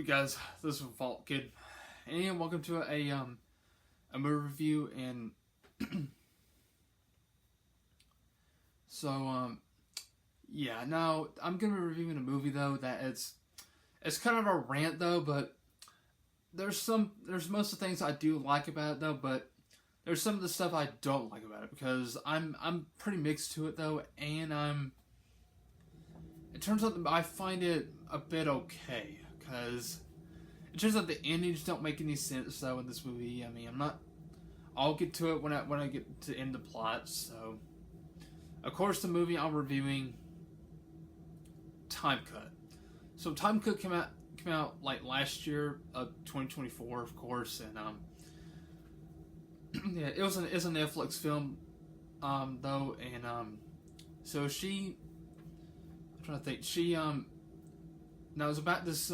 guys? This is Vault Kid, and welcome to a movie review. And yeah. Now I'm gonna be reviewing a movie though that it's kind of a rant though, but there's most of the things I do like about it though, but there's some of the stuff I don't like about it because I'm pretty mixed to it though, and it turns out that I find it a bit okay because it turns out the endings don't make any sense though in this movie. I mean, I'll get to it when I get to end the plot. So, of course, the movie I'm reviewing, Time Cut. So Time Cut came out like last year, 2024, of course, and yeah, it's a Netflix film, though, and so I'm trying to think, now it's about this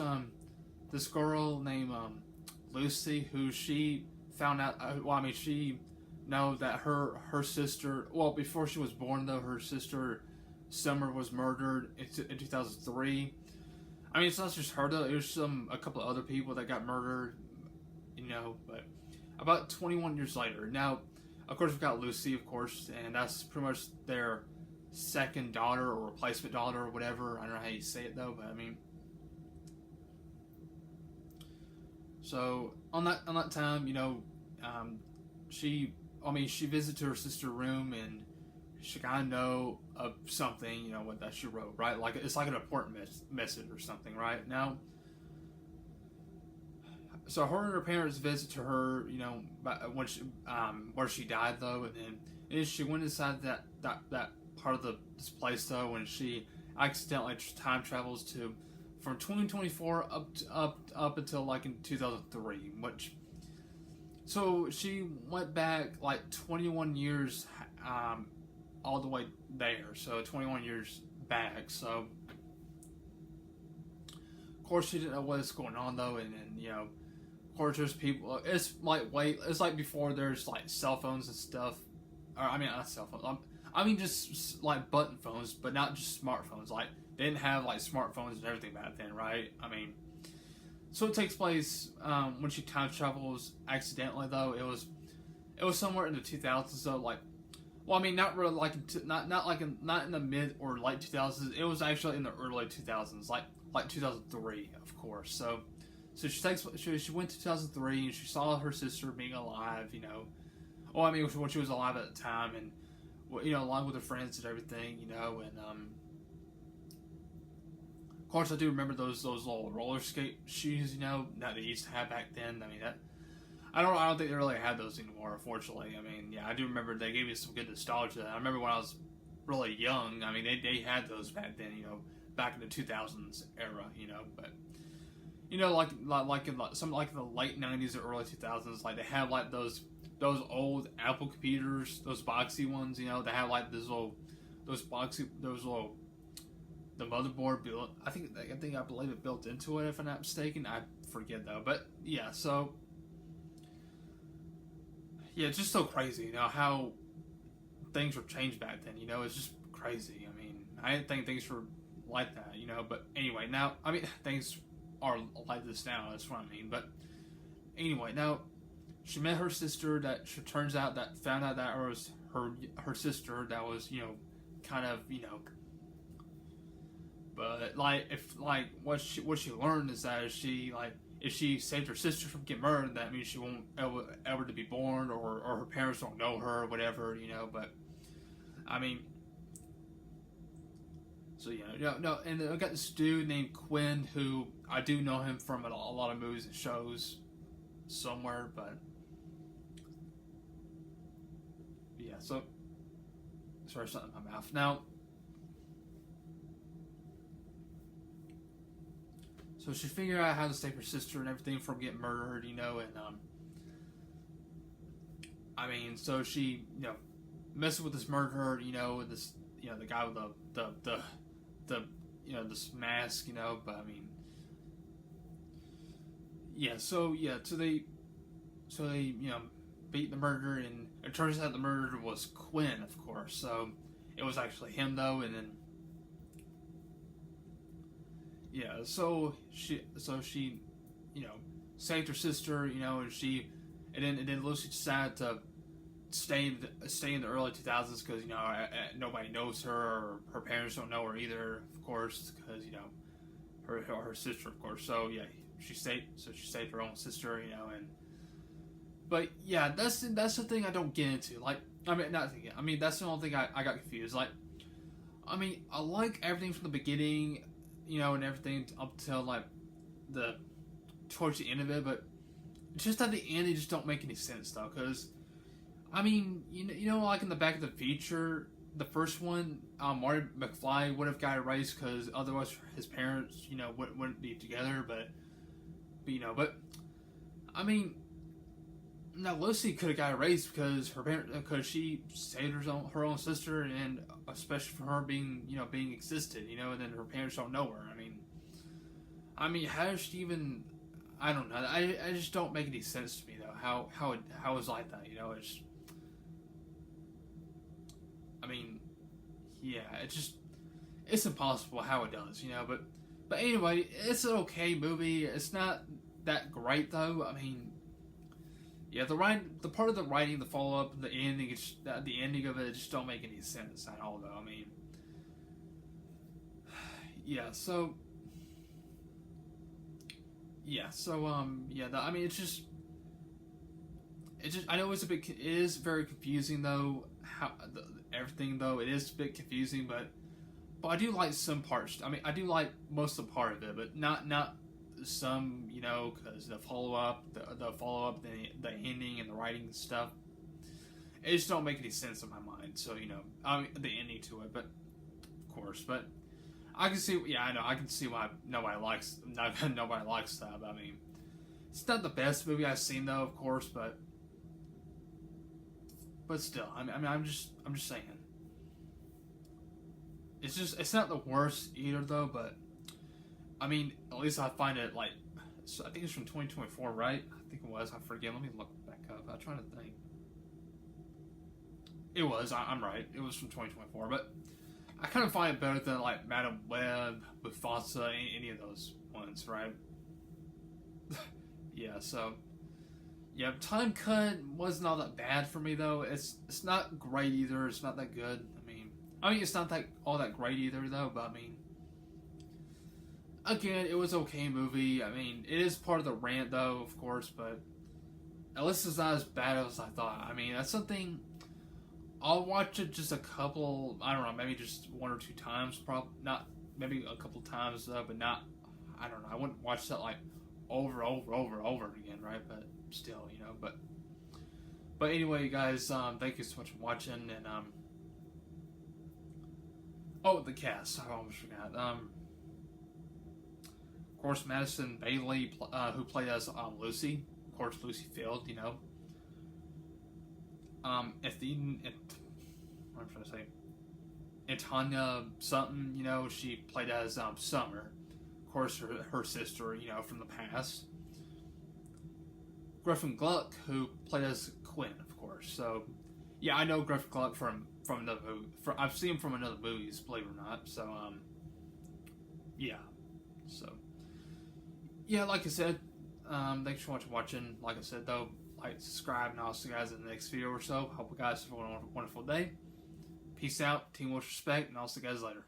girl named Lucy, who she found out. She know that her sister. Well, before she was born, though, her sister Summer was murdered in 2003. I mean, it's not just her though. It was a couple of other people that got murdered. But about 21 years later. Now, of course, we've got Lucy, of course, and that's pretty much their second daughter or replacement daughter or whatever. I don't know how you say it though, but I mean. So on that time, she visits her sister's room and she kind of know of something, what that she wrote, right? Like it's like an important message or something, right? Now, so her and her parents visit to her, when where she died though, and then she went inside that part of this place though, and she accidentally time travels to from 2024 up until like in 2003, so she went back like 21 years, all the way there. So 21 years back. So of course she didn't know what's going on though, and of course there's people. It's like before there's like cell phones and stuff. Or I mean not cell phones. I mean just like button phones, but not just smartphones. Like they didn't have like smartphones and everything back then, right? I mean, so it takes place when she time travels accidentally. Though it was somewhere in the 2000s. Though, like, well, I mean, not really like not in the mid or late 2000s. It was actually in the early 2000s, like 2003, of course. So she went to 2003 and she saw her sister being alive. Well, I mean, when she was alive at the time, and along with her friends and everything, and of course, I do remember those little roller skate shoes, that they used to have back then. I mean, I don't think they really have those anymore, unfortunately. I mean, yeah, I do remember they gave me some good nostalgia. I remember when I was really young. I mean, they had those back then, back in the 2000s era, but like in the late 90s or early 2000s, like they have like those old Apple computers, those boxy ones, they have like the motherboard built. I believe it built into it, if I'm not mistaken. I forget though, but yeah. So yeah, it's just so crazy, how things were changed back then. It's just crazy. I mean, I didn't think things were like that, But anyway, now I mean things are like this now. That's what I mean. But anyway, now she met her sister. That she turns out that found out that it was her sister that was kind of But what she learned is that if she saved her sister from getting murdered, that means she won't ever to be born, or her parents don't know her, or whatever, But I mean, so no, and I got this dude named Quinn who I do know him from a lot of movies and shows somewhere, but yeah. So sorry, something in my mouth now. So she figured out how to save her sister and everything from getting murdered, and I mean, so she, messes with this murderer, with this, the guy with this mask, but I mean, yeah. So they beat the murderer, and it turns out the murderer was Quinn, of course. So it was actually him though, and then. Yeah, so she you know, saved her sister, you know, and then Lucy decided to stay in the early 2000s because, you know, nobody knows her, or her parents don't know her either, of course, because, you know, her sister, of course. So yeah, she saved her own sister, you know, and but yeah, that's the thing I don't get into. Like, I mean, not thinking. I mean, that's the only thing I got confused. Like, I mean, I like everything from the beginning, you know, and everything up till like the towards the end of it, but just at the end, they just don't make any sense though. Because I mean, you know, like in the Back of the Future, the first one, Marty McFly would have got erased because otherwise his parents, you know, wouldn't be together. But you know, but I mean, now Lucy could have got erased because she saved her own sister, and especially for her being, you know, being existed, you know, and then her parents don't know her. I mean, how does she even? I don't know. I just don't make any sense to me though. How is like that? You know, I mean, yeah, it's impossible how it does. You know, but anyway, it's an okay movie. It's not that great though. I mean, yeah, the part of the writing, the follow up, the ending, the ending of it just don't make any sense at all though. I mean, yeah, so. Yeah, so yeah, I mean, I know it is very confusing though. Everything though, it is a bit confusing, but I do like some parts. I mean, I do like most of the part of it, but not some, you know, because the follow up, the ending and the writing and stuff, it just don't make any sense in my mind. So, you know, I mean, the ending to it, but of course, but. I can see, yeah, I know. I can see why nobody likes that. I mean, it's not the best movie I've seen, though, of course, but still, I mean, I'm just saying. It's not the worst either, though. But I mean, at least I find it like, so I think it's from 2024, right? I think it was. I forget. Let me look back up. I'm trying to think. It was. I'm right. It was from 2024, but. I kind of find it better than like Madam Web, Mufasa, any of those ones, right? Yeah, so yeah, Time Cut was not that bad for me though. It's not great either. It's not that good. I mean it's not that all that great either though. But I mean, again, it was okay movie. I mean, it is part of the rant though, of course, but at least it's not as bad as I thought. I mean, that's something. I'll watch it just a couple, I don't know, maybe just one or two times, probably not, maybe a couple times, but not, I don't know, I wouldn't watch that like over again, right? But still, you know, but anyway, guys, thank you so much for watching, and oh, the cast, I almost forgot, of course, Madison Bailey, who played as Lucy, of course, Lucy Field, you know. What I'm trying to say, Antanya something, you know, she played as Summer, of course, her sister, you know, from the past. Griffin Gluck, who played as Quinn, of course. So, yeah, I know Griffin Gluck from another movie. I've seen him from another movies, believe it or not. So, yeah. So, yeah, like I said, thanks for watching. Like I said, though, like, subscribe, and I'll see you guys in the next video or so. Hope you guys have a wonderful day. Peace out, team with respect, and I'll see you guys later.